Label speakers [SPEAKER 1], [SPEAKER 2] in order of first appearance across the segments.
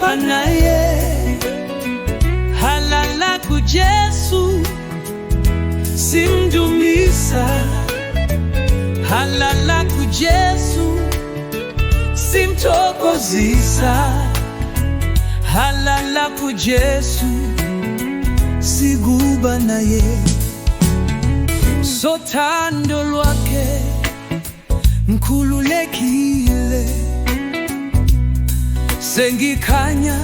[SPEAKER 1] siguba naye, halala ku Jesu simdumisa, halala ku Jesu simthokozisa, halala ku Jesu siguba naye. Sothando lwakhe mkhululekile, sengikhanya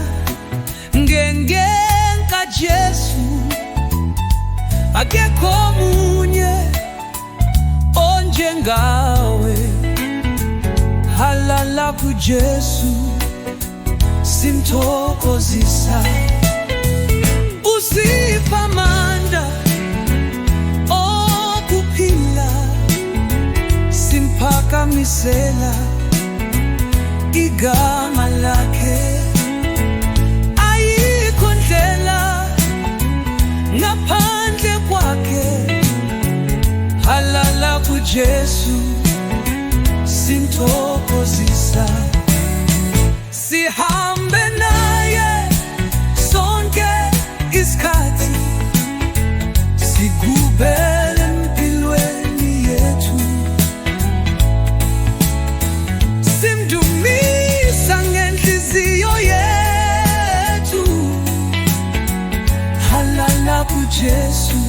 [SPEAKER 1] ngengenka Jesu, akekho omunye onjengawe. Halala ku Jesu simthokozisa, usipha amandla okuphila, simphakamisela igama lakhe. Ayikho ndlela ngaphandle kwakhe, halala ku Jesu simthokozisa. Sihambe naye sonke isikhathi, sigubele empilweni yethu, simdumisa ngenhliziyo yethu. Halala ku Jesu